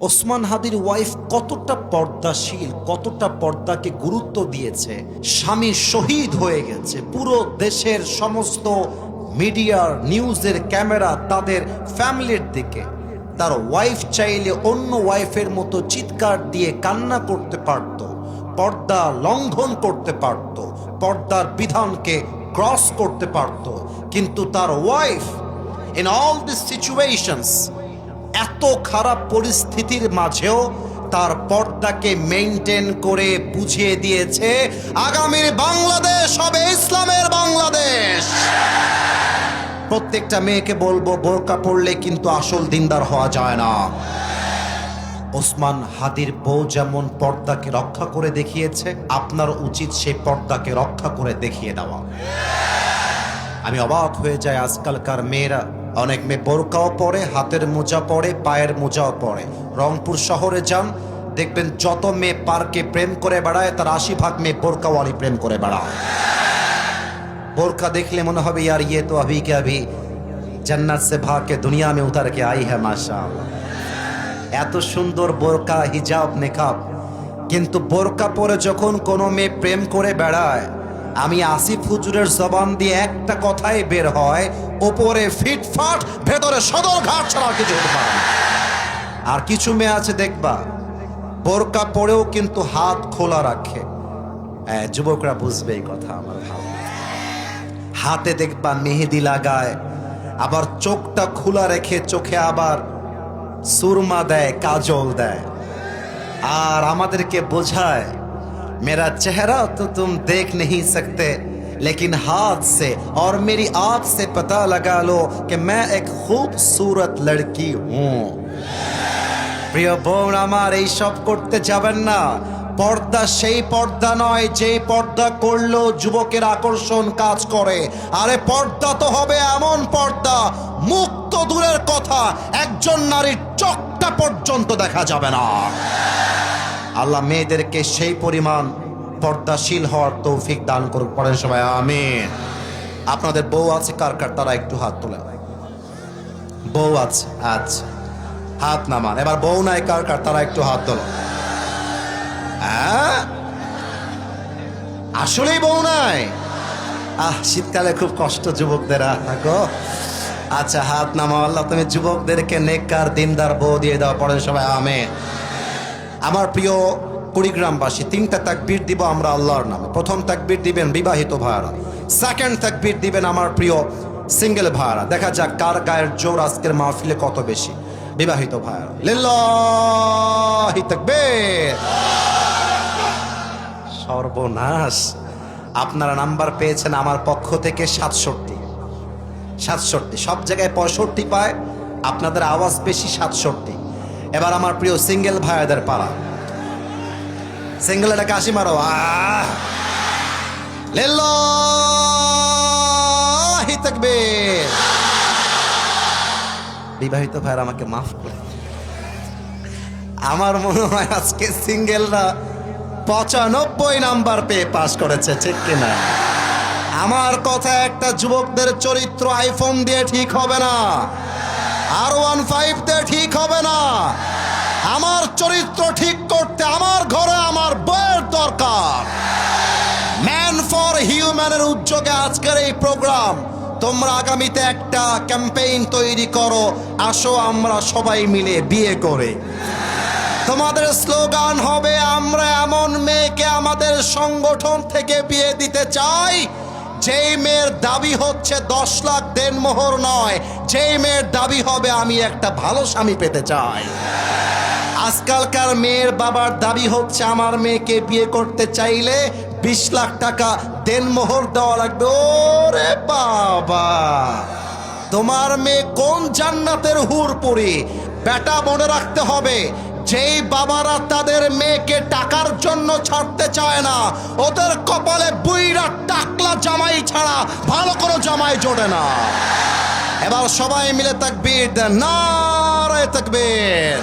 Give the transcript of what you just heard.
ওসমান হাদির ওয়াইফ কতটা পর্দাশীল, কতটা পর্দাকে গুরুত্ব দিয়েছে। স্বামী শহীদ হয়ে গেছে, পুরো দেশের সমস্ত মিডিয়ার নিউজের ক্যামেরা তাদের ফ্যামিলির দিকে। তার ওয়াইফ চাইলে অন্য ওয়াইফের মতো চিৎকার দিয়ে কান্না করতে পারত, পর্দা লঙ্ঘন করতে পারত, পর্দার বিধানকে ক্রস করতে পারত, কিন্তু তার wife in all this situations, এত খারাপ পরিস্থিতির মাঝেও তার পর্দাকে মেইনটেইন করে বুঝিয়ে দিয়েছে আগামীর বাংলাদেশ হবে ইসলামের বাংলাদেশ। প্রত্যেকটা মেয়েকে বলবো, বোরকা পরলে কিন্তু আসল দিনদার হওয়া যায় না। ওসমান হাদির বউ যেমন পর্দাকে রক্ষা করে দেখিয়েছে, আপনার উচিত সেই পর্দাকে রক্ষা করে দেখিয়ে দেওয়া। আমি অবাক হয়ে যাই, আজকালকার মেয়েরা, অনেক মেয়ে বোরকাও পরে, হাতের মোজা পরে, পায়ের মোজাও পরে। রংপুর শহরে যান, দেখবেন যত মেয়ে পার্কে প্রেম করে বেড়ায় তার 80% মেয়ে বোরকাওয়ালি প্রেম করে বেড়ায়। বোরকা দেখলে মনে হবে यार ये तो अभी के अभी जन्नत से भाग के दुनिया में उतर के आई है माशाअल्लाह। এত সুন্দর বোরকা, হিজাব, নিকাব, কিন্তু বোরকা পরে যখন কোনো মেয়ে প্রেম করে বেড়ায়, আমি আসিফ হুজুরের জবান দিয়ে একটা কথাই বের হয়, ওপরে ফিটফাট, ভেতরে সদরঘাট ছাড়া কিছু হতে পারে না। আর কিছু মেয়ে আছে দেখবা বোরকা পরেও কিন্তু হাত খোলা রাখে। যুবকরা বুঝবে এই কথা আমার ভালো। হাতে দেখবা মেহেদি লাগায়, আবার চোখটা খোলা রেখে চোখে আবার সুরমা দেয়, কাজল দেয়, আর আমাদেরকে বোঝায় मेरा चेहरा तो तुम देख नहीं सकते लेकिन हाथ से और मेरी आँख से पता लगा लो कि मैं एक खूबसूरत लड़की हूँ। প্রিয় বোন আমার, এই সব করতে যাবেন না। পর্দা সেই পর্দা নয় যেই পর্দা করলো যুবকের আকর্ষণ কাজ করে। আরে পর্দা তো হবে এমন পর্দা, মুখ তো দূরের কথা, একজন নারীর চোখটা পর্যন্ত দেখা যাবে না। আল্লাহ মেয়েদেরকে সেই পরিমাণ পর্দাশীল হওয়ার তৌফিক দান করুক, পড়েন সবাই আমিন। আপনাদের বউ আছে কার কার, তারা একটু হাত তোলেন। বউ আছে? আচ্ছা, হাত নামান। এবার বউ নাই কার কার, তারা একটু হাত তোলো। আসলেই বউ নাই? শীতকালে খুব কষ্ট যুবকদের। আচ্ছা, হাত নামাও। আল্লাহ তুমি যুবকদেরকে নেককার দিনদার বউ দিয়ে দাও, পড়েন সবাই আমিন। আমার প্রিয় কুড়িগ্রামবাসী, 3টা তাকবীর দিব আমরা আল্লাহর নামে। প্রথম তাকবীর দিবেন বিবাহিত ভাইরা, সেকেন্ড তাকবীর দিবেন আমার প্রিয় সিঙ্গেল ভাইরা। দেখা যাক কার গায়ের জোর আজকের মাহফিলে কত বেশি। বিবাহিত ভাইরা, লিল্লাহি তাকবীর। সর্বনাশ, আপনারা নাম্বার পেয়েছেন আমার পক্ষ থেকে 67। সব জায়গায় 65 পায়, আপনাদের আওয়াজ বেশি 67। এবার আমার প্রিয় সিঙ্গেল ভাইদের পাড়া, সিঙ্গেল এটাকে আসি মারো। লিল্লাহি তাকবীর। বিবাহিত ভাইরা আমাকে মাফ করে, আমার মনে হয় আজকে সিঙ্গেলরা 95 নাম্বার পেয়ে পাস করেছে, ঠিক কিনা? আমার কথা, একটা যুবকদের চরিত্র আইফোন দিয়ে ঠিক হবে না, R15 দিয়ে ঠিক হবে না। আমার চরিত্র ঠিক করতে আমার ঘরে আমার বউয়ের দরকার। ম্যান ফর হিউম্যানের উদ্যোগে আজকের এই প্রোগ্রাম। তোমরা আগামীতে একটা ক্যাম্পেইন তৈরি করো, আসো আমরা সবাই মিলে বিয়ে করে। তোমাদের স্লোগান হবে, আমরা এমন মেয়েকে আমাদের সংগঠন থেকে বিয়ে দিতে চাই যেই মেয়ের দাবি হচ্ছে 10 লাখ দেনমোহর নয়, যেই মেয়ের দাবি হবে আমি একটা ভালো স্বামী পেতে চাই। আজকালকার মেয়ের বাবার দাবি হচ্ছে আমার মেয়েকে বিয়ে করতে চাইলে 20 লাখ টাকা দেনমোহর দেওয়া লাগবে। ওরে বাবা, তোমার মেয়ে কোন জান্নাতের হুরপুরি? বেটা মনে রাখতে হবে, যেই বাবারা তাদের মেয়েকে টাকার জন্য ছাড়তে চায় না, ওদের কপালে বুইরা টাকলা জামাই ছাড়া ভালো কোনো জামাই জোটে না। এবার সবাই মিলে তাকবীর দেন, নারে তাকবীর।